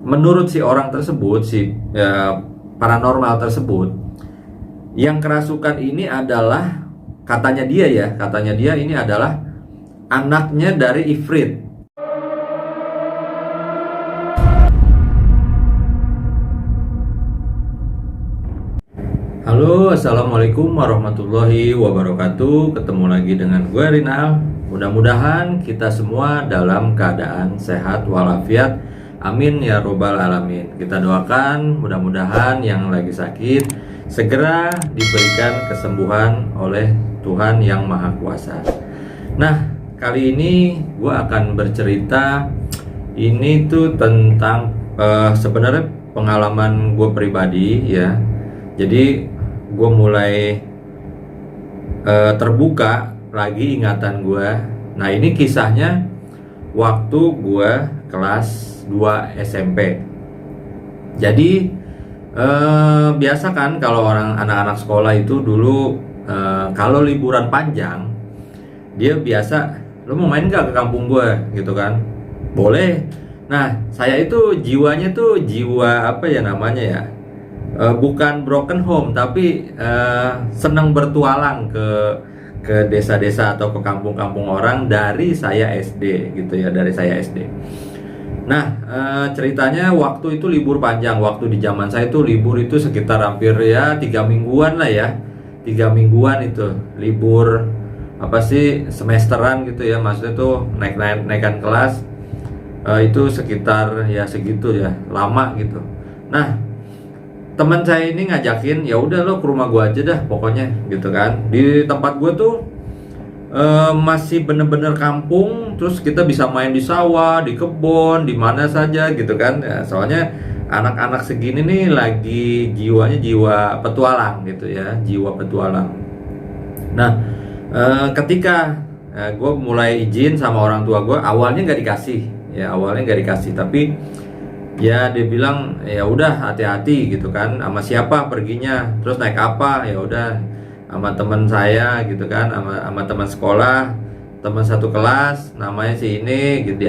menurut si orang tersebut, si paranormal tersebut, yang kerasukan ini adalah, katanya dia ini adalah anaknya dari Ifrit. Halo, assalamualaikum warahmatullahi wabarakatuh. Ketemu lagi dengan gue Rinal. Mudah-mudahan kita semua dalam keadaan sehat walafiat. Amin ya robbal alamin. Kita doakan mudah-mudahan yang lagi sakit segera diberikan kesembuhan oleh Tuhan yang Maha Kuasa. Nah, kali ini gue akan bercerita. Ini tuh tentang sebenarnya pengalaman gue pribadi ya. Jadi gue mulai terbuka lagi ingatan gue. Nah, ini kisahnya waktu gue kelas 2 SMP. Jadi biasa kan kalau anak-anak sekolah itu dulu kalau liburan panjang dia biasa, lo mau main gak ke kampung gue gitu kan? Boleh. Nah, saya itu jiwanya tuh jiwa apa ya namanya ya, bukan broken home, tapi senang bertualang ke desa-desa atau ke kampung-kampung orang dari saya SD gitu ya, dari saya SD. Nah, ceritanya waktu itu libur panjang. Waktu di zaman saya itu libur itu sekitar hampir ya 3 mingguan lah ya. 3 mingguan itu libur apa sih, semesteran gitu ya. Maksudnya tuh naikan kelas, itu sekitar ya segitu ya, lama gitu. Nah, teman saya ini ngajakin, ya udah lo ke rumah gua aja dah pokoknya gitu kan. Di tempat gua tuh masih bener-bener kampung, terus kita bisa main di sawah, di kebun, di mana saja gitu kan ya, soalnya anak-anak segini nih lagi jiwanya jiwa petualang gitu ya, jiwa petualang. Nah, ketika gue mulai izin sama orang tua gue, awalnya nggak dikasih, tapi ya dia bilang ya udah hati-hati gitu kan, sama siapa perginya, terus naik apa, ya udah sama teman saya gitu kan, sama teman sekolah, teman satu kelas namanya si ini gitu,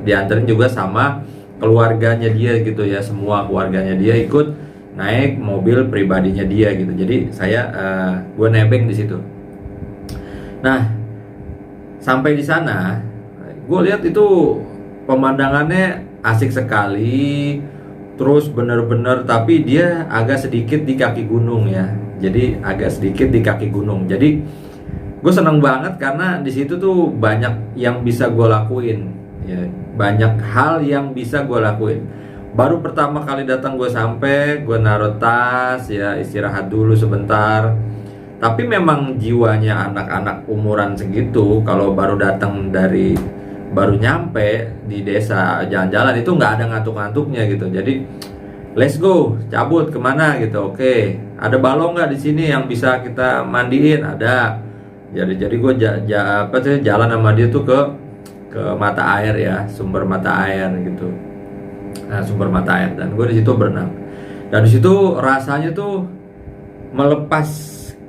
dianterin juga sama keluarganya dia gitu ya, semua keluarganya dia ikut naik mobil pribadinya dia gitu. Jadi gue nebeng di situ. Nah, sampai di sana gue lihat itu pemandangannya asik sekali, terus bener-bener, tapi dia agak sedikit di kaki gunung ya. Jadi agak sedikit di kaki gunung. Jadi gue seneng banget karena di situ tuh banyak yang bisa gue lakuin ya, banyak hal yang bisa gue lakuin. Baru pertama kali datang gue sampai, gue naruh tas ya, istirahat dulu sebentar. Tapi memang jiwanya anak-anak umuran segitu, kalau baru nyampe di desa jalan-jalan itu nggak ada ngantuk-ngantuknya gitu. Jadi let's go, cabut kemana gitu. Oke, ada balong nggak di sini yang bisa kita mandiin? Ada. Jadi gue jalan sama dia tuh ke mata air ya, sumber mata air gitu. Nah, sumber mata air, dan gue di situ berenang. Dan di situ rasanya tuh melepas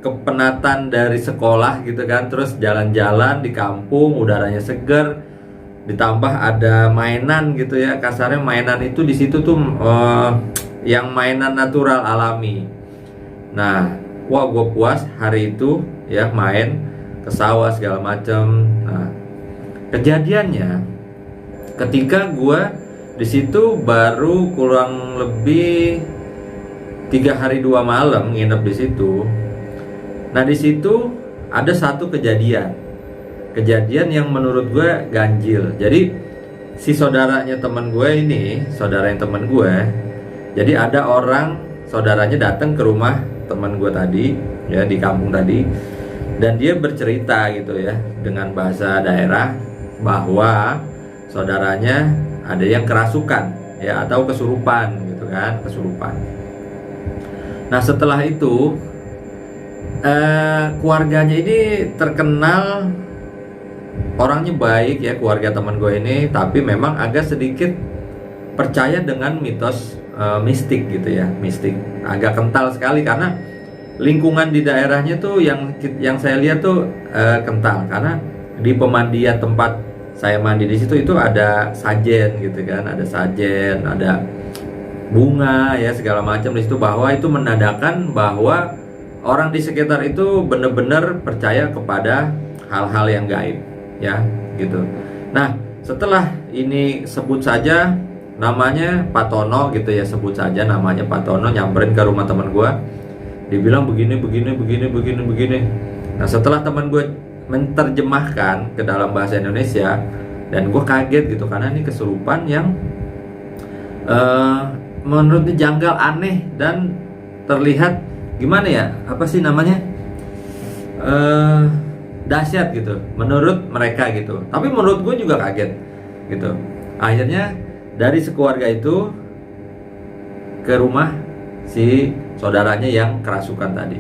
kepenatan dari sekolah gitu kan, terus jalan-jalan di kampung, udaranya segar, ditambah ada mainan gitu ya, kasarnya mainan itu di situ tuh yang mainan natural alami. Nah, wah gue puas hari itu ya, main ke sawah segala macam. Nah, kejadiannya ketika gue di situ baru kurang lebih 3 hari 2 malam nginep di situ. Nah, di situ ada satu kejadian yang menurut gue ganjil. Jadi si saudaranya teman gue ini, jadi ada orang saudaranya datang ke rumah teman gue tadi ya, di kampung tadi, dan dia bercerita gitu ya dengan bahasa daerah bahwa saudaranya ada yang kerasukan ya, atau kesurupan gitu kan, kesurupan. Nah, setelah itu keluarganya ini terkenal orangnya baik ya, keluarga teman gue ini, tapi memang agak sedikit percaya dengan mitos mistik gitu ya, mistik agak kental sekali, karena lingkungan di daerahnya tuh yang saya lihat tuh kental, karena di pemandian tempat saya mandi di situ itu ada sajen gitu kan, ada sajen, ada bunga ya segala macam di situ, bahwa itu menandakan bahwa orang di sekitar itu benar-benar percaya kepada hal-hal yang gaib ya gitu. Nah, setelah ini sebut saja namanya Pak Tono gitu ya, sebut saja namanya Pak Tono, nyamperin ke rumah teman gue, dibilang begini. Nah, setelah teman gue menerjemahkan ke dalam bahasa Indonesia, dan gue kaget gitu karena ini kesurupan yang menurutnya janggal, aneh, dan terlihat gimana ya, apa sih namanya, dahsyat gitu menurut mereka gitu. Tapi menurut gue juga kaget gitu. Akhirnya dari sekeluarga itu ke rumah si saudaranya yang kerasukan tadi.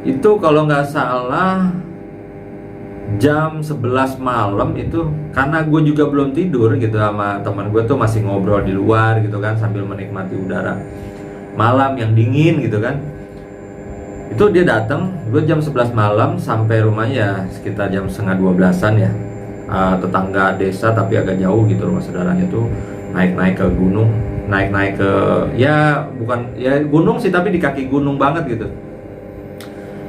Itu kalau nggak salah jam 11 malam itu, karena gue juga belum tidur gitu, sama teman gue tuh masih ngobrol di luar gitu kan sambil menikmati udara malam yang dingin gitu kan. Itu dia datang, gue jam 11 malam sampai rumahnya ya sekitar jam setengah 12-an ya. Tetangga desa tapi agak jauh gitu rumah saudaranya tuh, naik-naik ke gunung, naik-naik ke, ya bukan ya gunung sih tapi di kaki gunung banget gitu.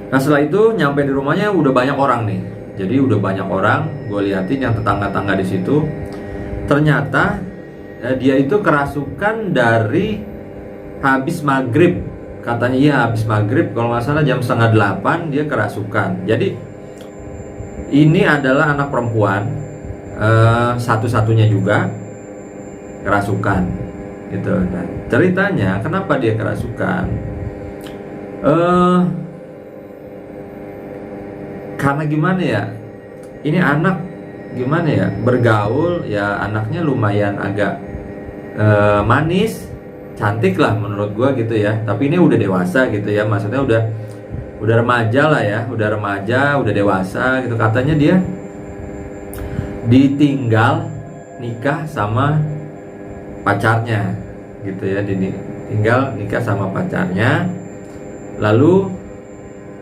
Nah, setelah itu nyampe di rumahnya udah banyak orang nih. Jadi udah banyak orang, gue liatin yang tetangga-tetangga di situ. Ternyata dia itu kerasukan dari habis maghrib. Katanya iya habis maghrib, kalau nggak salah jam setengah 8 dia kerasukan. Jadi ini adalah anak perempuan satu-satunya juga kerasukan gitu. Nah, ceritanya kenapa dia kerasukan? Karena gimana ya, ini anak gimana ya, bergaul ya, anaknya lumayan agak manis, cantik lah menurut gua gitu ya. Tapi ini udah dewasa gitu ya, maksudnya udah remaja lah ya, udah remaja, udah dewasa gitu. Katanya dia ditinggal nikah sama pacarnya gitu ya, ditinggal nikah sama pacarnya, lalu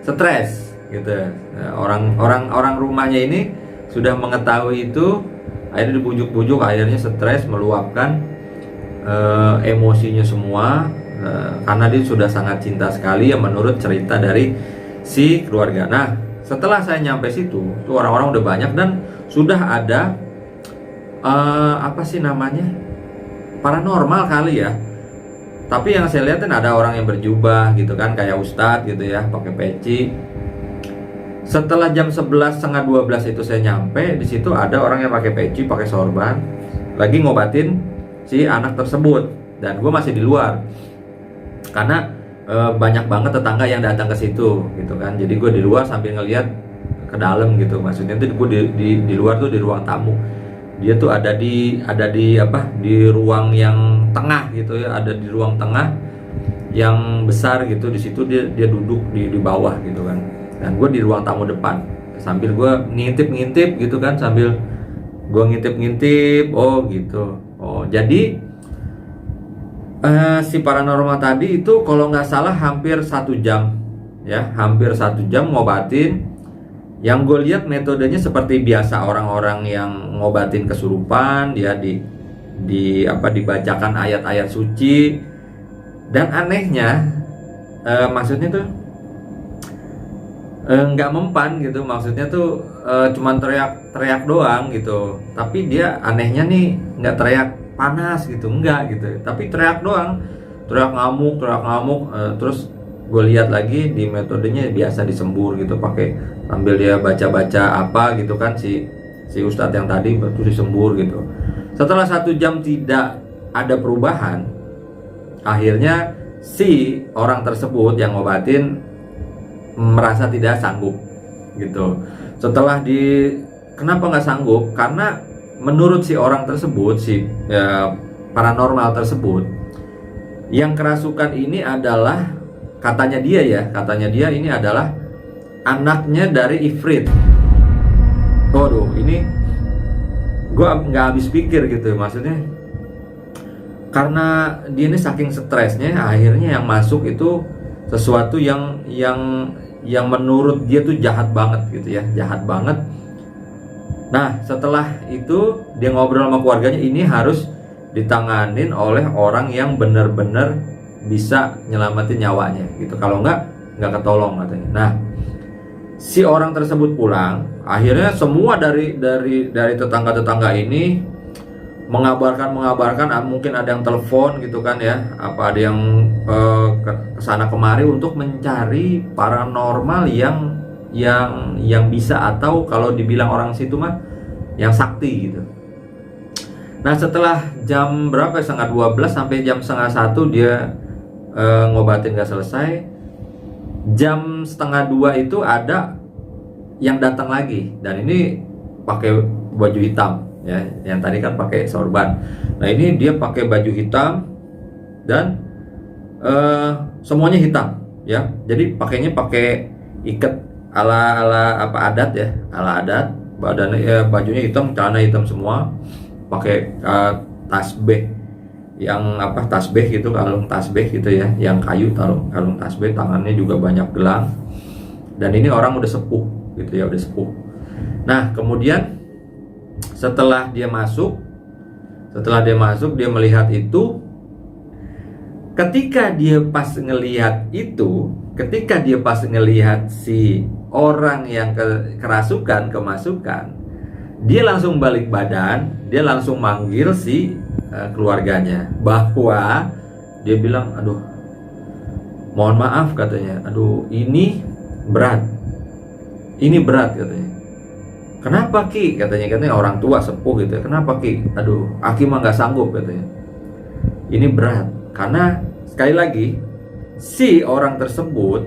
stres gitu. Nah, orang rumahnya ini sudah mengetahui itu, akhirnya dibujuk-bujuk, akhirnya stres, meluapkan emosinya semua, karena dia sudah sangat cinta sekali ya menurut cerita dari si keluarga. Nah, setelah saya nyampe situ, tuh orang-orang udah banyak dan sudah ada apa sih namanya, paranormal kali ya. Tapi yang saya lihat kan ada orang yang berjubah gitu kan, kayak ustadz gitu ya, pakai peci. Setelah jam 11 setengah 12 itu saya nyampe di situ, ada orang yang pakai peci, pakai sorban, lagi ngobatin si anak tersebut, dan gue masih di luar karena banyak banget tetangga yang datang ke situ gitu kan. Jadi gue di luar sambil ngeliat ke dalam gitu, maksudnya tuh gue di luar tuh di ruang tamu. Dia tuh ada di apa, di ruang yang tengah gitu ya, ada di ruang tengah yang besar gitu. Di situ dia duduk di bawah gitu kan, dan gue di ruang tamu depan sambil gue ngintip gitu kan, sambil gue ngintip oh gitu. Oh, jadi si paranormal tadi itu kalau nggak salah hampir 1 jam ya, hampir 1 jam ngobatin. Yang gue lihat metodenya seperti biasa orang-orang yang ngobatin kesurupan, dia dibacakan ayat-ayat suci. Dan anehnya maksudnya tuh nggak mempan gitu, maksudnya tuh cuman teriak doang gitu. Tapi dia anehnya nih nggak teriak panas gitu, enggak gitu, tapi teriak doang, teriak ngamuk. Terus gue lihat lagi di metodenya biasa disembur gitu, pakai sambil dia baca apa gitu kan, si ustadz yang tadi itu disembur gitu. Setelah 1 jam tidak ada perubahan, akhirnya si orang tersebut yang ngobatin merasa tidak sanggup gitu. Setelah kenapa nggak sanggup? Karena menurut si orang tersebut, si paranormal tersebut, yang kerasukan ini adalah, katanya dia ini adalah anaknya dari Ifrit. Waduh, ini gue nggak habis pikir gitu, maksudnya karena dia ini saking stresnya, akhirnya yang masuk itu sesuatu yang menurut dia tuh jahat banget gitu ya, jahat banget. Nah setelah itu dia ngobrol sama keluarganya, ini harus ditanganin oleh orang yang benar-benar bisa nyelamatin nyawanya gitu. Kalau nggak ketolong katanya. Nah si orang tersebut pulang, akhirnya semua dari tetangga-tetangga ini mengabarkan, mungkin ada yang telepon gitu kan ya, apa ada yang kesana kemari untuk mencari paranormal yang bisa, atau kalau dibilang orang situ mah yang sakti gitu. Nah setelah jam berapa, setengah 12 sampai jam setengah 1 dia ngobatin gak selesai. Jam setengah 2 itu ada yang datang lagi, dan ini pakai baju hitam ya, yang tadi kan pakai sorban. Nah ini dia pakai baju hitam dan semuanya hitam ya, jadi pakainya pakai ikat ala apa adat ya, ala adat. Badannya bajunya hitam, celana hitam semua, pakai tasbih yang apa, tasbih gitu, kalung tasbih gitu ya, yang kayu, kalung tasbih, tangannya juga banyak gelang. Dan ini orang udah sepuh gitu ya, udah sepuh. Nah kemudian setelah dia masuk dia melihat itu. Ketika dia pas ngelihat si orang yang kemasukan, dia langsung balik badan, dia langsung manggil si keluarganya, bahwa dia bilang, aduh mohon maaf katanya, aduh ini berat katanya. Kenapa Ki? Katanya orang tua sepuh gitu ya. Kenapa Ki? Aduh Aki mah nggak sanggup katanya, ini berat. Karena sekali lagi si orang tersebut,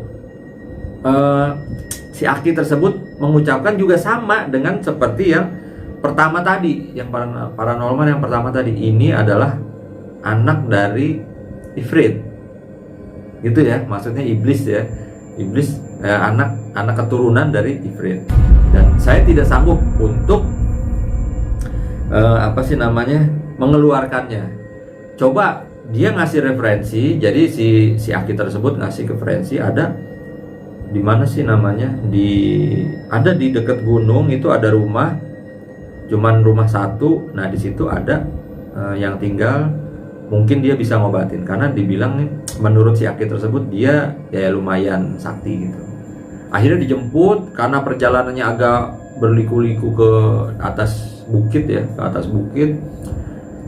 si Aki tersebut mengucapkan juga sama dengan seperti yang pertama tadi, yang paranormal yang pertama tadi. Ini adalah anak dari Ifrit gitu ya, maksudnya iblis ya, anak keturunan dari Ifrit. Dan saya tidak sanggup untuk mengeluarkannya. Coba dia ngasih referensi, jadi si Aki tersebut ngasih referensi, ada di mana sih namanya, ada di dekat gunung itu ada rumah, cuman rumah satu. Nah di situ ada yang tinggal, mungkin dia bisa ngobatin, karena dibilang nih, menurut si Aki tersebut dia ya lumayan sakti gitu. Akhirnya dijemput, karena perjalanannya agak berliku-liku ke atas bukit ya, ke atas bukit.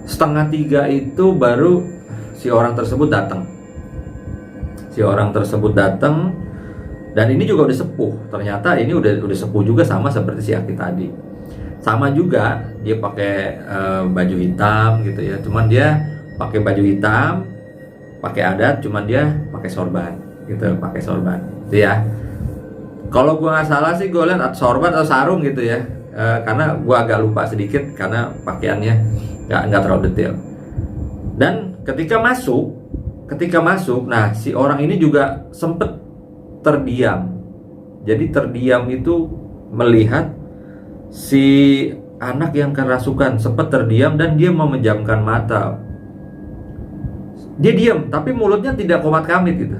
2:30 itu baru si orang tersebut datang. Dan ini juga udah sepuh. Ternyata ini udah sepuh juga, sama seperti si Aki tadi. Sama juga dia pakai baju hitam gitu ya. Cuman dia pakai baju hitam, pakai adat, cuman dia pakai sorban gitu, pakai sorban. Itu ya. Kalau gua nggak salah sih, gua lihat sorban atau sarung gitu ya. Karena gua agak lupa sedikit karena pakaiannya nggak terlalu detail. Dan ketika masuk, nah si orang ini juga sempet terdiam. Jadi terdiam itu melihat si anak yang kerasukan, sempat terdiam dan dia memejamkan mata. Dia diam, tapi mulutnya tidak komat kamit gitu.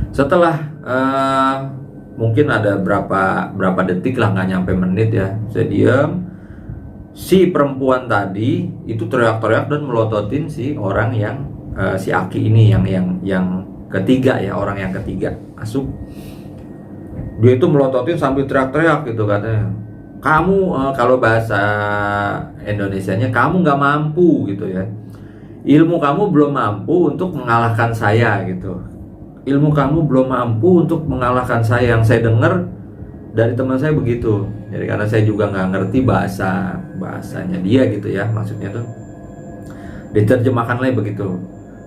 Setelah mungkin ada berapa detik lah, nggak nyampe menit ya, saya diam. Si perempuan tadi itu teriak-teriak dan melototin si orang yang si Aki ini, yang ketiga ya, orang yang ketiga masuk. Dia itu melototin sambil teriak-teriak gitu katanya, kamu kalau bahasa Indonesianya, kamu nggak mampu gitu ya, ilmu kamu belum mampu untuk mengalahkan saya gitu, ilmu kamu belum mampu untuk mengalahkan saya. Yang saya dengar dari teman saya begitu. Jadi karena saya juga nggak ngerti bahasanya dia gitu ya, maksudnya tuh diterjemahkan lagi begitu,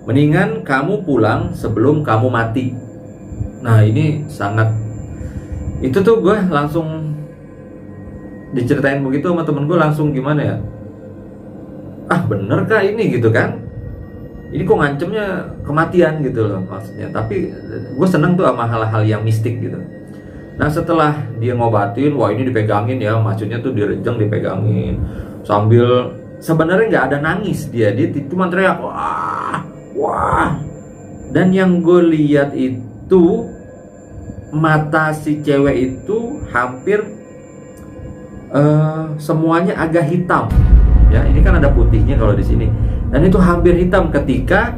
mendingan kamu pulang sebelum kamu mati. Nah ini sangat, itu tuh gue langsung diceritain begitu sama temen gue, langsung gimana ya, bener kah ini gitu kan, ini kok ngancemnya kematian gitu loh maksudnya. Tapi gue seneng tuh sama hal-hal yang mistik gitu. Nah setelah dia ngobatin, wah ini dipegangin ya, maksudnya tuh direjeng, dipegangin sambil sebenarnya nggak ada nangis, dia cuma teriak wah. Dan yang gue lihat itu mata si cewek itu hampir semuanya agak hitam. Ya, ini kan ada putihnya kalau di sini. Dan itu hampir hitam ketika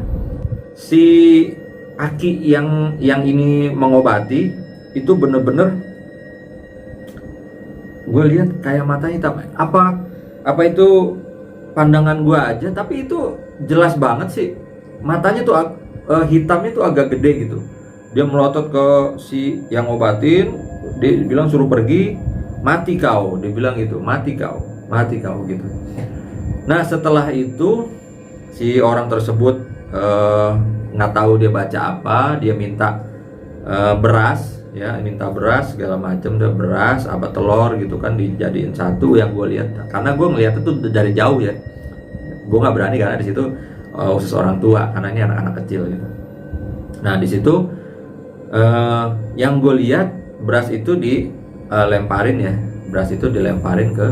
si Aki yang ini mengobati itu bener-bener gue lihat kayak matanya hitam. Apa itu pandangan gue aja, tapi itu jelas banget sih matanya tuh hitamnya tuh agak gede gitu. Dia melotot ke si yang ngobatin, dia bilang suruh pergi, mati kau, dia bilang gitu, mati kau gitu. Nah setelah itu si orang tersebut nggak tahu dia baca apa, dia minta beras, ya minta beras segala macam, dia beras apa telur gitu kan dijadiin satu. Yang gue lihat, karena gue ngeliat itu dari jauh ya, gue nggak berani karena di situ khusus orang tua, karena ini anak-anak kecil gitu. Nah di situ yang gue lihat beras itu dilemparin ya, beras itu dilemparin ke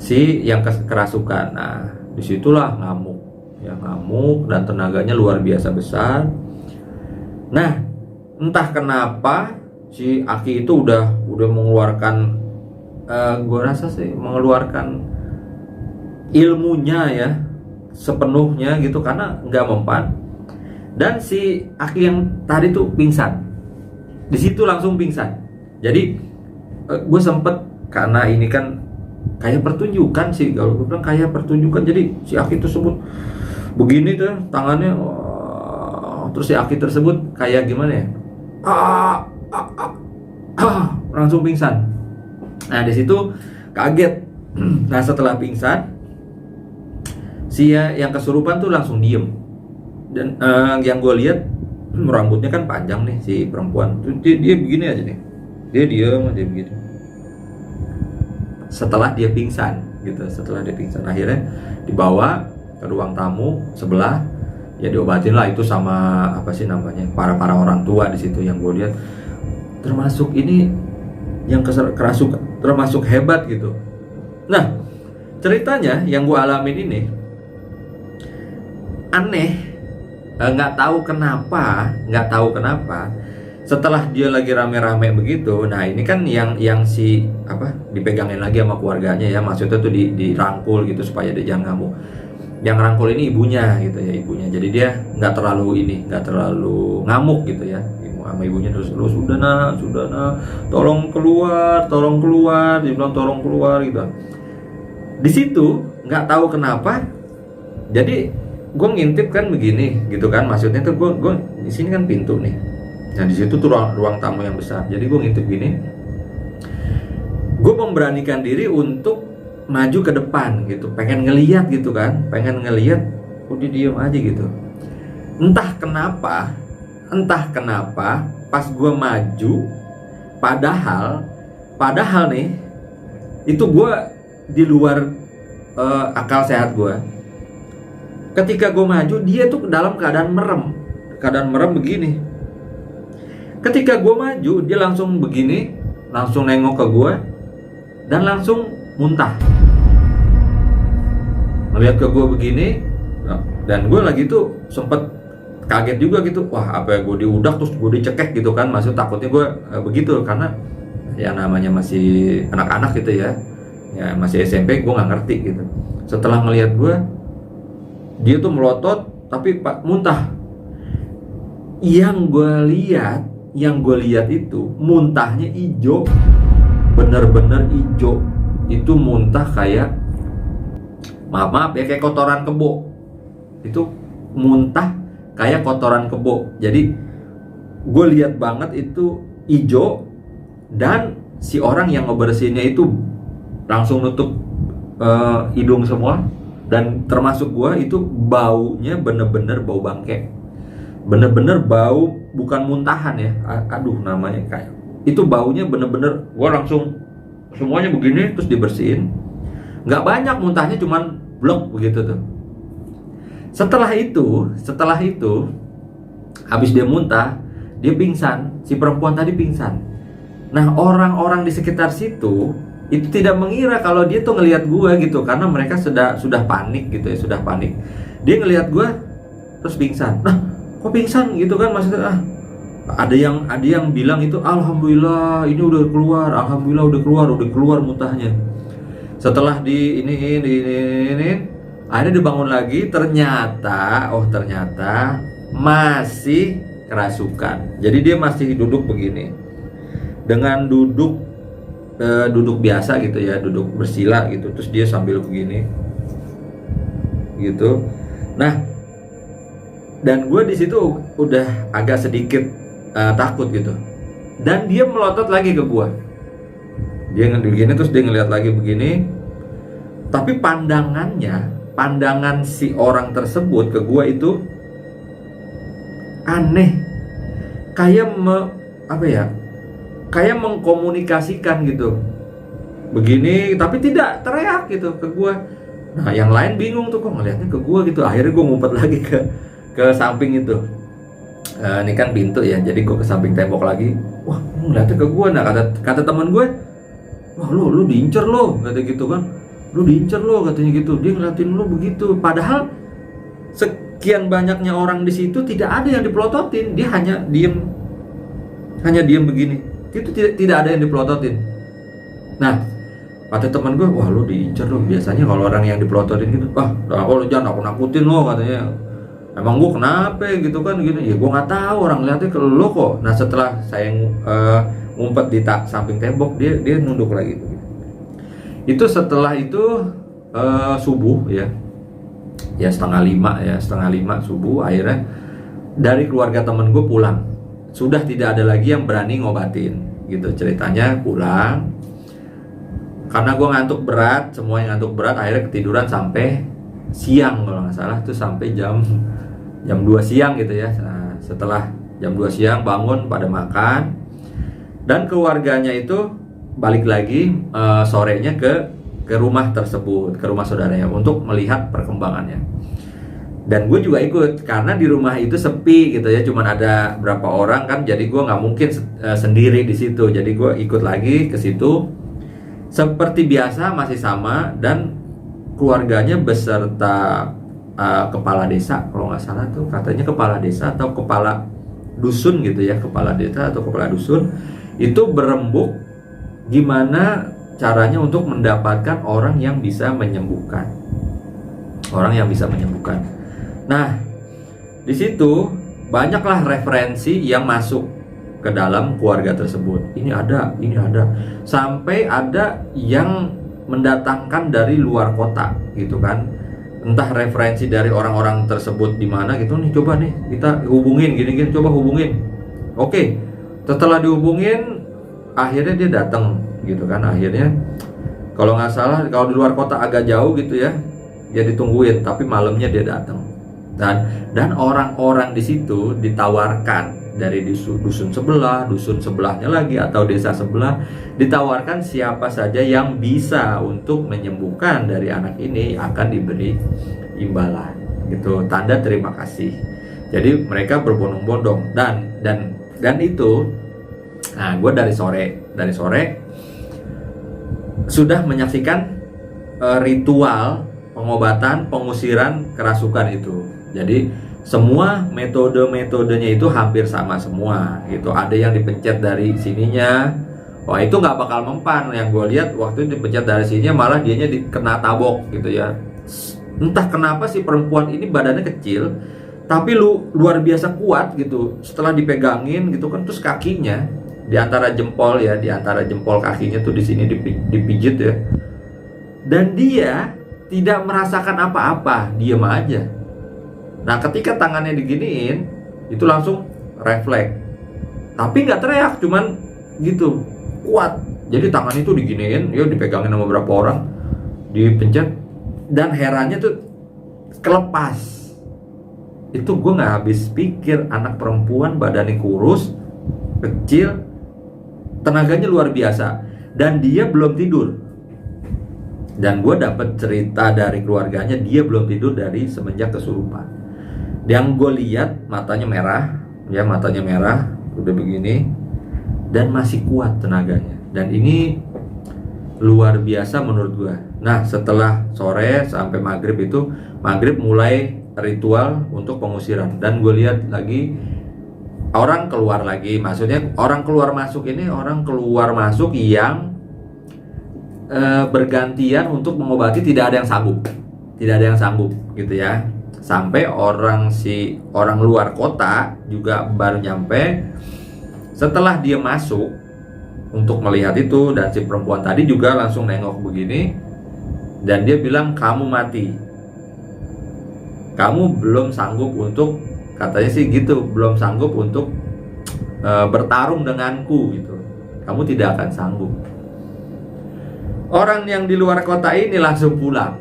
si yang kerasukan. Nah disitulah ngamuk dan tenaganya luar biasa besar. Nah entah kenapa si Aki itu udah mengeluarkan gue rasa sih mengeluarkan ilmunya ya sepenuhnya gitu, karena nggak mempan. Dan si Aki yang tadi tuh pingsan, di situ langsung pingsan. Jadi gue sempet, karena ini kan kayak pertunjukan sih, kalau gue bilang kayak pertunjukan. Jadi si Aki tersebut begini tuh tangannya, terus si Aki tersebut kayak gimana ya, langsung pingsan. Nah di situ kaget. Nah setelah pingsan, si yang kesurupan tuh langsung diem. Dan yang gue lihat rambutnya kan panjang nih si perempuan, dia begini aja nih, dia diem aja begitu. Setelah dia pingsan gitu, akhirnya dibawa ke ruang tamu sebelah, ya diobatin lah itu sama apa sih namanya, para orang tua di situ. Yang gue lihat termasuk ini yang kerasukan termasuk hebat gitu. Nah ceritanya yang gue alamin ini aneh, nggak tahu kenapa setelah dia lagi rame-rame begitu. Nah ini kan yang si apa dipegangin lagi sama keluarganya ya, maksudnya tuh dirangkul gitu supaya dia jangan ngamuk. Yang rangkul ini ibunya gitu ya, ibunya. Jadi dia nggak terlalu ngamuk gitu ya, sama ibunya. Terus sudah nak, tolong keluar, dibilang tolong keluar gitu. Di situ nggak tahu kenapa, jadi gue ngintip kan begini gitu kan, maksudnya tuh gue di sini kan pintu nih. Nah di situ tuh ruang tamu yang besar. Jadi gue ngintip gini, gue memberanikan diri untuk maju ke depan gitu, pengen ngeliat udah diem aja gitu. Entah kenapa pas gue maju, padahal nih itu gue di luar akal sehat gue. Ketika gue maju, dia tuh dalam keadaan merem begini. Ketika gue maju, dia langsung begini, langsung nengok ke gue dan langsung muntah. Ngeliat ke gue begini, dan gue lagi tuh sempet kaget juga gitu. Wah apa ya, gue diudak terus gue dicekek gitu kan. Maksud takutnya gue begitu, karena ya namanya masih anak-anak gitu ya masih SMP, gue nggak ngerti gitu. Setelah ngeliat gue, dia tuh melotot tapi muntah. Yang gue lihat itu muntahnya hijau, bener-bener hijau. Itu muntah kayak maaf ya, kayak kotoran kebo. Itu muntah kayak kotoran kebo. Jadi gue lihat banget itu hijau, dan si orang yang ngebersihinnya itu langsung nutup hidung semua. Dan termasuk gua itu baunya bener-bener bau bangke, bener-bener bau, bukan muntahan ya, aduh namanya kayak itu baunya bener-bener. Gua langsung semuanya begini terus dibersihin, nggak banyak muntahnya, cuman blok begitu tuh. Setelah itu habis dia muntah, dia pingsan, si perempuan tadi pingsan. Nah orang-orang di sekitar situ itu tidak mengira kalau dia tuh ngelihat gua gitu, karena mereka sudah panik gitu ya, Dia ngelihat gua terus pingsan. Nah, kok pingsan gitu kan, maksudnya Ada yang bilang itu alhamdulillah ini udah keluar, alhamdulillah udah keluar muntahnya. Setelah ini akhirnya dibangun lagi, ternyata masih kerasukan. Jadi dia masih duduk begini, dengan duduk biasa gitu ya, duduk bersila gitu, terus dia sambil begini gitu. Nah, dan gue di situ udah agak sedikit takut gitu, dan dia melotot lagi ke gue. Dia begini, terus dia ngeliat lagi begini. Tapi pandangan si orang tersebut ke gue itu aneh, kayak kayak mengkomunikasikan gitu begini, tapi tidak teriak gitu ke gue. Nah, yang lain bingung tuh, kok ngeliatnya ke gue gitu. Akhirnya gue ngumpet lagi ke samping itu. Ini kan pintu ya, jadi gue ke samping tembok lagi. Wah, ngeliatnya ke gue. Nah, kata teman gue, wah lu diincer lo, kata gitu kan. Lu diincer lo, katanya gitu. Dia ngeliatin lu begitu. Padahal sekian banyaknya orang di situ tidak ada yang dipelototin. Dia hanya diem begini. Itu tidak ada yang dipelototin. Nah, kata teman gue, wah lu diincer lo. Biasanya kalau orang yang dipelototin gitu, lu jangan nakutin lo, katanya. Emang gue kenapa gitu kan gini. Ya gue nggak tahu, orang lihatnya ke lo kok. Nah, setelah saya ngumpet di samping tembok, dia nunduk lagi gitu. Itu setelah itu subuh ya 4:30 subuh. Akhirnya dari keluarga temen gue pulang, sudah tidak ada lagi yang berani ngobatin gitu. Ceritanya pulang karena gue ngantuk berat, semuanya ngantuk berat. Akhirnya ketiduran sampai siang kalau nggak salah tuh, sampai jam 2 siang gitu ya. Nah, setelah jam 2 siang bangun pada makan, dan keluarganya itu balik lagi sorenya ke rumah tersebut, ke rumah saudaranya untuk melihat perkembangannya. Dan gue juga ikut karena di rumah itu sepi gitu ya, cuman ada berapa orang kan, jadi gue nggak mungkin sendiri di situ. Jadi gue ikut lagi ke situ. Seperti biasa masih sama, dan keluarganya beserta kepala desa kalau nggak salah tuh, katanya kepala desa atau kepala dusun gitu ya, kepala desa atau kepala dusun itu berembuk gimana caranya untuk mendapatkan orang yang bisa menyembuhkan. Nah, di situ banyaklah referensi yang masuk ke dalam keluarga tersebut. Ini ada, sampai ada yang mendatangkan dari luar kota gitu kan. Entah referensi dari orang-orang tersebut di mana gitu nih, coba nih kita hubungin gini, coba hubungin. Oke, setelah dihubungin akhirnya dia datang gitu kan. Akhirnya kalau nggak salah, kalau di luar kota agak jauh gitu ya, dia ditungguin, tapi malamnya dia datang. Dan orang-orang di situ ditawarkan dari dusun sebelah, dusun sebelahnya lagi, atau desa sebelah, ditawarkan siapa saja yang bisa untuk menyembuhkan dari anak ini akan diberi imbalan gitu, tanda terima kasih. Jadi mereka berbondong-bondong dan itu. Nah, gue dari sore sudah menyaksikan ritual pengobatan, pengusiran kerasukan itu. Jadi semua metodenya itu hampir sama semua gitu. Ada yang dipencet dari sininya, wah itu nggak bakal mempan. Yang gue lihat waktu itu dipencet dari sininya, malah dianya kena tabok gitu ya. Entah kenapa si perempuan ini badannya kecil, tapi luar biasa kuat gitu. Setelah dipegangin gitu kan, terus kakinya di antara jempol kakinya tuh di sini dipijit ya. Dan dia tidak merasakan apa-apa, diam aja. Nah, ketika tangannya diginiin, itu langsung refleks. Tapi nggak teriak, cuman gitu, kuat. Jadi tangan itu diginiin, ya dipegangin sama beberapa orang, dipencet, dan herannya tuh kelepas. Itu gue nggak habis pikir, anak perempuan badannya kurus, kecil, tenaganya luar biasa, dan dia belum tidur. Dan gue dapat cerita dari keluarganya, dia belum tidur dari semenjak kesurupan. Yang gue lihat matanya merah, udah begini, dan masih kuat tenaganya. Dan ini luar biasa menurut gue. Nah, setelah sore sampai maghrib mulai ritual untuk pengusiran. Dan gue lihat lagi orang keluar lagi, maksudnya orang keluar masuk ini orang keluar masuk yang bergantian untuk mengobati, tidak ada yang sanggup gitu ya. Sampai orang luar kota juga baru nyampe. Setelah dia masuk untuk melihat itu, dan si perempuan tadi juga langsung nengok begini, dan dia bilang, kamu mati, kamu belum sanggup untuk, katanya sih gitu, belum sanggup untuk bertarung denganku gitu, kamu tidak akan sanggup. Orang yang di luar kota ini langsung pulang,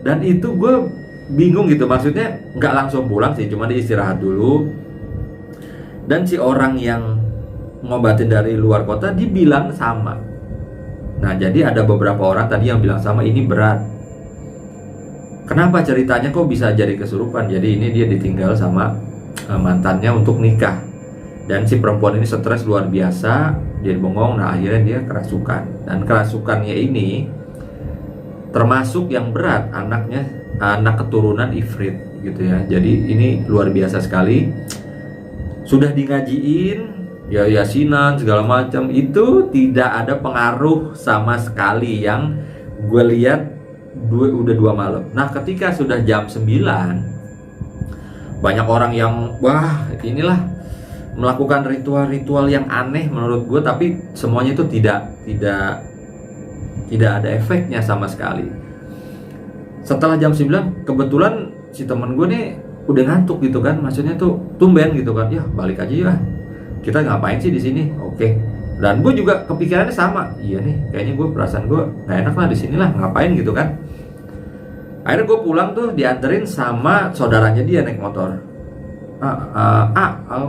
dan itu gue bingung gitu, maksudnya nggak langsung pulang sih, cuma dia istirahat dulu. Dan si orang yang ngobatin dari luar kota dibilang sama. Nah, jadi ada beberapa orang tadi yang bilang sama, ini berat. Kenapa ceritanya kok bisa jadi kesurupan? Jadi ini dia ditinggal sama mantannya untuk nikah, dan si perempuan ini stres luar biasa, dia bengong. Nah, akhirnya dia kerasukan, dan kerasukannya ini termasuk yang berat, anak keturunan ifrit gitu ya. Jadi ini luar biasa sekali. Sudah ngajiin ya, yasinan segala macam, itu tidak ada pengaruh sama sekali. Yang gue lihat udah 2 malam. Nah, ketika sudah jam 9, banyak orang yang wah inilah melakukan ritual-ritual yang aneh menurut gue, tapi semuanya itu tidak ada efeknya sama sekali. Setelah jam 9, kebetulan si temen gue nih udah ngantuk gitu kan, maksudnya tuh tumben gitu kan, ya balik aja ya, kita ngapain sih di sini? Oke. Dan gue juga kepikirannya sama, iya nih, kayaknya gue perasaan gue nggak enak lah di sini lah, ngapain gitu kan. Akhirnya gue pulang tuh dianterin sama saudaranya dia naik motor.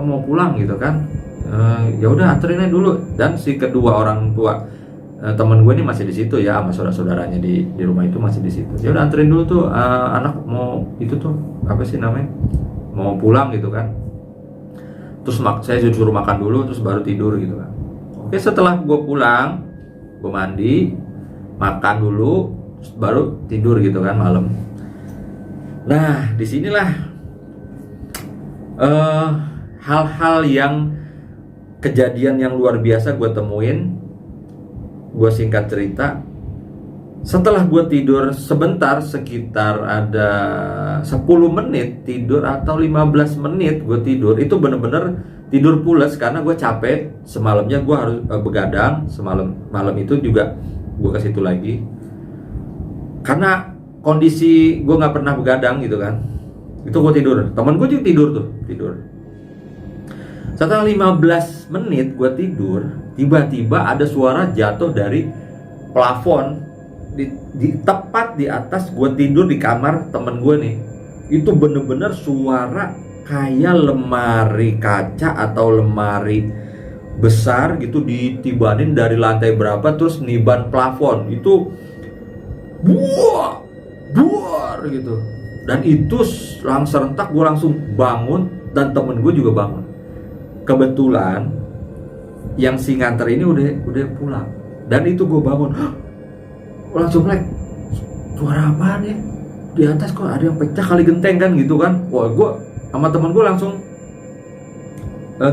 Mau pulang gitu kan. Ya udah anterin aja dulu. Dan si kedua orang tua temen gue ini masih di situ ya, sama saudara-saudaranya di rumah itu masih di situ. Ya udah anterin dulu tuh, anak mau itu tuh apa sih namanya, mau pulang gitu kan. Terus saya suruh makan dulu, terus baru tidur gitu kan. Oke, setelah gue pulang, gue mandi, makan dulu, baru tidur gitu kan malam. Nah, disinilah hal-hal yang kejadian yang luar biasa gue temuin. Gue singkat cerita, setelah gue tidur sebentar, sekitar ada 10 menit tidur atau 15 menit gue tidur, itu bener-bener tidur pules karena gue capek. Semalamnya gue harus begadang, malam itu juga gue ke situ lagi karena kondisi gue nggak pernah begadang gitu kan. Itu gue tidur, temen gue juga tidur. Setelah 15 menit gue tidur, tiba-tiba ada suara jatuh dari plafon tepat di atas gue tidur di kamar temen gue nih. Itu bener-bener suara kayak lemari kaca atau lemari besar gitu ditibanin dari lantai berapa, terus niban plafon itu buar gitu. Dan itu langsung serentak, gue langsung bangun dan temen gue juga bangun. Kebetulan yang si nganter ini udah pulang, dan itu gue bangun langsung like, suara apaan ya di atas, kok ada yang pecah kali genteng kan gitu kan. Wah, gue sama temen gue langsung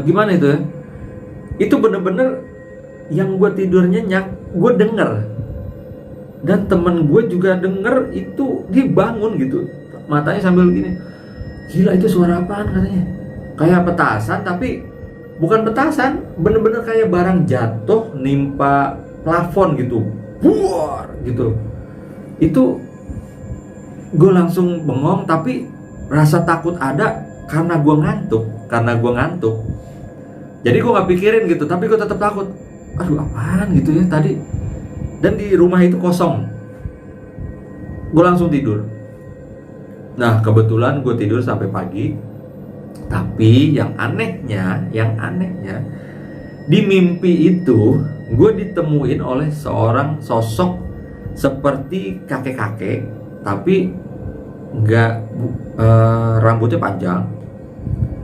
gimana itu ya, itu bener-bener yang gue tidur nyenyak gue denger, dan temen gue juga denger. Itu dia bangun gitu, matanya sambil gini, gila itu suara apaan katanya, kayak petasan, tapi bukan petasan, bener-bener kayak barang jatuh nimpa plafon gitu, buar gitu. Itu gue langsung bengong, tapi rasa takut ada karena gue ngantuk. Jadi gue nggak pikirin gitu, tapi gue tetap takut. Aduh, apaan gitu ya tadi. Dan di rumah itu kosong. Gue langsung tidur. Nah, kebetulan gue tidur sampai pagi. Tapi yang anehnya di mimpi itu gue ditemuin oleh seorang sosok seperti kakek-kakek, tapi nggak rambutnya panjang,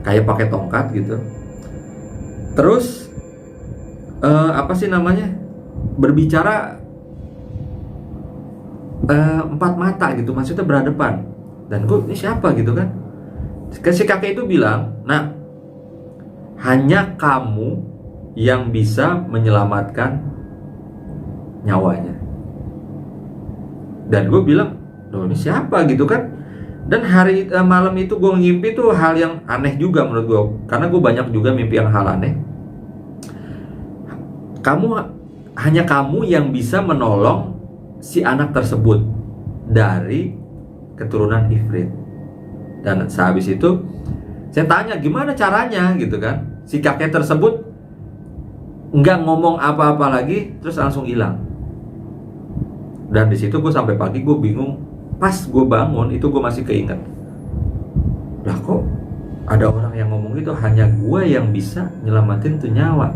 kayak pakai tongkat gitu. Terus apa sih namanya, berbicara 4 mata gitu, maksudnya berhadapan. Dan gue, ini siapa gitu kan. Si kakek itu bilang, nah hanya kamu yang bisa menyelamatkan nyawanya. Dan gue bilang, loh ini siapa gitu kan. Dan malam itu gue ngimpi tuh hal yang aneh juga menurut gue, karena gue banyak juga mimpi yang hal aneh. Hanya kamu yang bisa menolong si anak tersebut dari keturunan Ifrit. Dan sehabis itu saya tanya gimana caranya gitu kan. Si kakek tersebut nggak ngomong apa-apa lagi, terus langsung hilang. Dan di situ gue sampai pagi gue bingung. Pas gue bangun itu gue masih keinget, lah kok ada orang yang ngomong gitu, hanya gue yang bisa nyelamatin tuh nyawa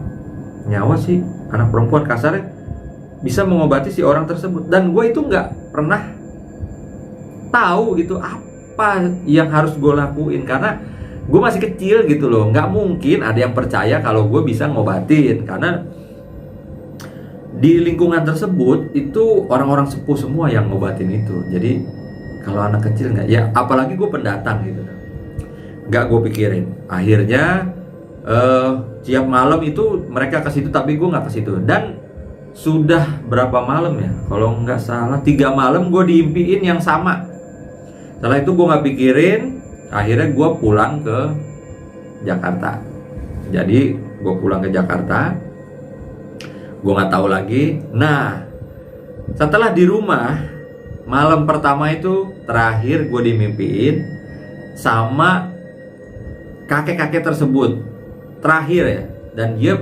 si anak perempuan, kasarnya bisa mengobati si orang tersebut. Dan gue itu nggak pernah tahu gitu apa yang harus gue lakuin, karena gue masih kecil gitu loh. Nggak mungkin ada yang percaya kalau gue bisa ngobatin, karena di lingkungan tersebut itu orang-orang sepuh semua yang ngobatin itu. Jadi kalau anak kecil nggak, ya apalagi gue pendatang gitu, nggak gue pikirin. Akhirnya tiap malam itu mereka ke situ, tapi gue nggak ke situ. Dan sudah berapa malam ya, kalau nggak salah 3 malam gue diimpiin yang sama. Setelah itu gue nggak pikirin, akhirnya gue pulang ke Jakarta. Jadi gue pulang ke Jakarta, gue nggak tahu lagi. Nah, setelah di rumah, malam pertama itu terakhir gue dimimpiin sama kakek-kakek tersebut terakhir ya. Dan dia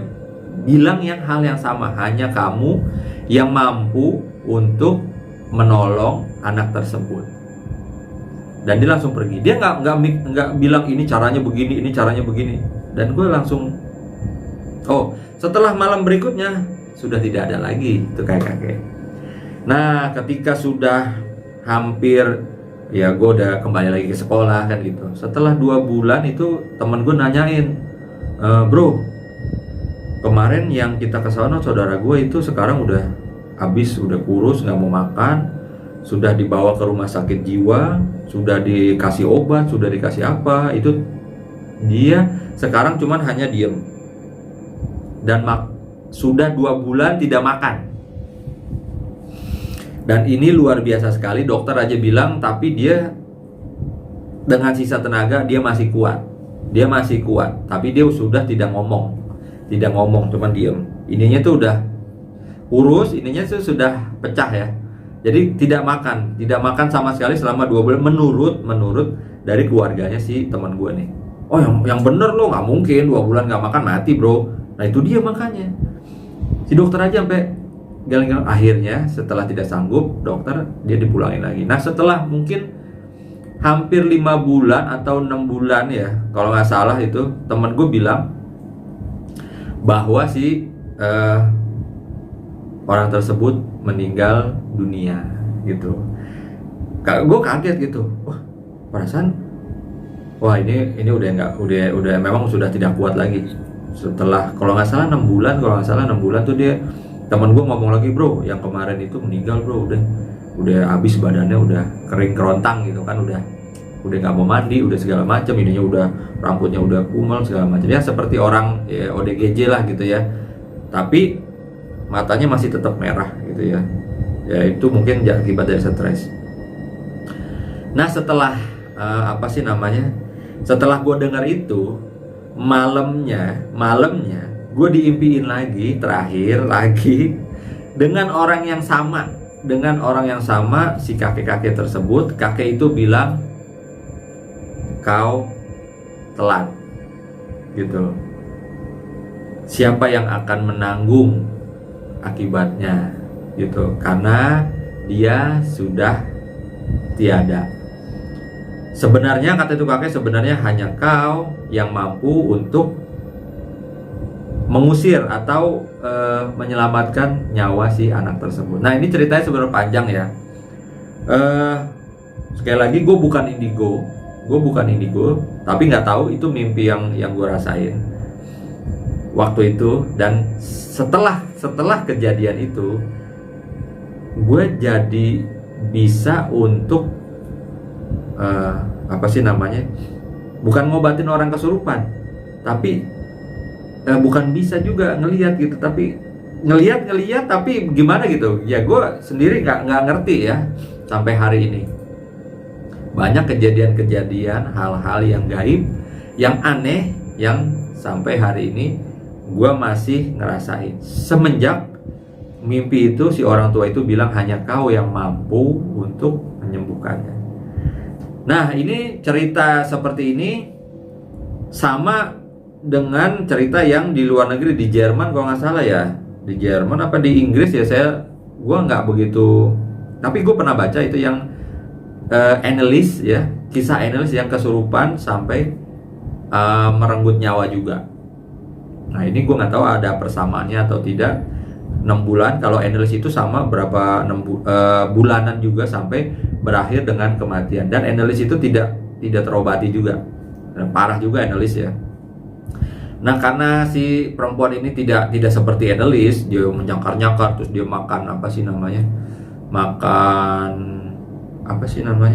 bilang hal yang sama, hanya kamu yang mampu untuk menolong anak tersebut. Dan dia langsung pergi. Dia nggak bilang ini caranya begini, ini caranya begini. Dan gue langsung, setelah malam berikutnya sudah tidak ada lagi itu kakek. Nah, ketika sudah hampir, ya gue udah kembali lagi ke sekolah kan gitu. Setelah 2 bulan itu temen gue nanyain, bro, kemarin yang kita ke sana saudara gue itu sekarang udah habis, udah kurus, nggak mau makan, sudah dibawa ke rumah sakit jiwa, sudah dikasih obat, sudah dikasih apa, itu dia sekarang cuman hanya diem dan sudah 2 bulan tidak makan. Dan ini luar biasa sekali, dokter aja bilang, tapi dia dengan sisa tenaga dia masih kuat. Dia masih kuat, tapi dia sudah tidak ngomong, cuman diem. Ininya tuh udah kurus, ininya tuh sudah pecah ya. Jadi tidak makan sama sekali selama 2 bulan menurut dari keluarganya si teman gue nih. Oh yang bener lo, nggak mungkin 2 bulan nggak makan mati bro. Nah itu dia makanya. Si dokter aja sampai galang-galang. Akhirnya setelah tidak sanggup, dokter dia dipulangin lagi. Nah setelah mungkin hampir 5 bulan atau 6 bulan ya, kalau nggak salah itu, temen gue bilang bahwa si orang tersebut meninggal dunia gitu. Gue kaget gitu. Wah ini udah memang sudah tidak kuat lagi. Setelah kalau nggak salah 6 bulan tuh dia, teman gue ngomong lagi, bro yang kemarin itu meninggal bro, udah habis badannya, udah kering kerontang gitu kan, udah nggak mau mandi, udah segala macam, ininya udah rambutnya udah kumel segala macam ya, seperti orang ya, ODGJ lah gitu ya, tapi matanya masih tetap merah gitu ya. Ya itu mungkin akibat dari stres. Nah setelah setelah gue dengar itu, malamnya gue diimpiin lagi, terakhir lagi dengan orang yang sama, si kakek-kakek tersebut. Kakek itu bilang, kau telat gitu. Siapa yang akan menanggung akibatnya gitu, karena dia sudah tiada. Sebenarnya kata itu kakek, sebenarnya hanya kau yang mampu untuk mengusir atau menyelamatkan nyawa si anak tersebut. Nah ini ceritanya sebenarnya panjang ya. Sekali lagi gue bukan indigo, tapi nggak tahu itu mimpi yang gue rasain waktu itu. Dan setelah kejadian itu, gue jadi bisa untuk bukan ngobatin orang kesurupan, tapi bukan bisa juga ngelihat gitu, tapi ngelihat tapi gimana gitu ya, gue sendiri nggak ngerti ya sampai hari ini. Banyak kejadian-kejadian, hal-hal yang gaib, yang aneh, yang sampai hari ini gue masih ngerasain. Semenjak mimpi itu, si orang tua itu bilang hanya kau yang mampu untuk menyembuhkannya. Nah, ini cerita seperti ini sama dengan cerita yang di luar negeri, di Jerman kalau nggak salah ya, di Jerman apa di Inggris ya, gue nggak begitu, tapi gue pernah baca itu yang analis ya, kisah analis yang kesurupan sampai merenggut nyawa juga. Nah, ini gue nggak tahu ada persamaannya atau tidak. 6 bulan, kalau analis itu sama berapa, 6 bulanan juga sampai berakhir dengan kematian. Dan analis itu tidak terobati juga, dan parah juga analis ya. Nah, karena si perempuan ini tidak seperti analis, dia menyangkar-nyangkar, terus dia makan apa sih namanya,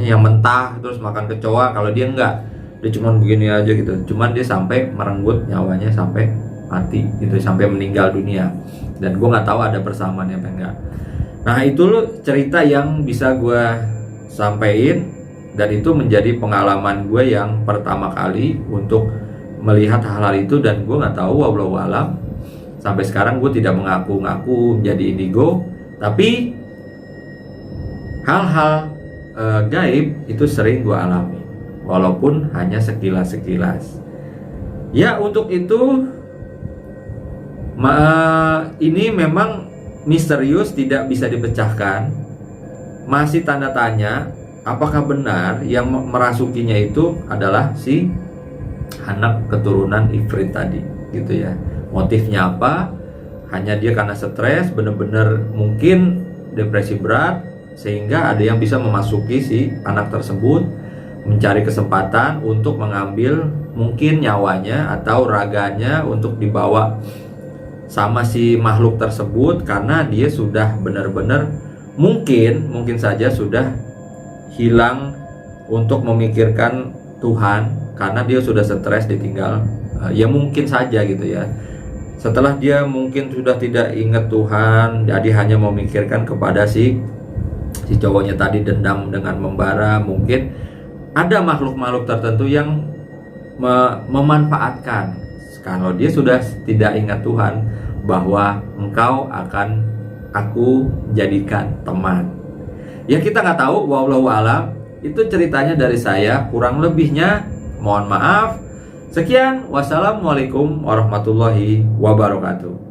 yang mentah, terus makan kecoa. Kalau dia enggak, dia cuma begini aja gitu, cuman dia sampai merenggut nyawanya sampai mati gitu, sampai meninggal dunia. Dan gue nggak tahu ada persamaannya apa enggak. Nah, itu loh cerita yang bisa gue sampaikan, dan itu menjadi pengalaman gue yang pertama kali untuk melihat hal-hal itu. Dan gue nggak tahu, wallahu alam, sampai sekarang gue tidak mengaku-ngaku menjadi indigo, tapi hal-hal gaib itu sering gue alami, walaupun hanya sekilas-sekilas. Ya, untuk itu ini memang misterius, tidak bisa dipecahkan. Masih tanda tanya, apakah benar yang merasukinya itu adalah si anak keturunan Ifrit tadi gitu ya. Motifnya apa? Hanya dia karena stres, benar-benar mungkin depresi berat, sehingga ada yang bisa memasuki si anak tersebut, mencari kesempatan untuk mengambil mungkin nyawanya atau raganya untuk dibawa sama si makhluk tersebut, karena dia sudah benar-benar mungkin saja sudah hilang untuk memikirkan Tuhan, karena dia sudah stres ditinggal. Ya mungkin saja gitu ya, setelah dia mungkin sudah tidak ingat Tuhan, jadi hanya memikirkan kepada si cowoknya tadi, dendam dengan membara. Mungkin ada makhluk-makhluk tertentu yang memanfaatkan kalau dia sudah tidak ingat Tuhan, bahwa engkau akan aku jadikan teman. Ya, kita nggak tahu, wallahu alam. Itu ceritanya dari saya, kurang lebihnya mohon maaf. Sekian, wassalamualaikum warahmatullahi wabarakatuh.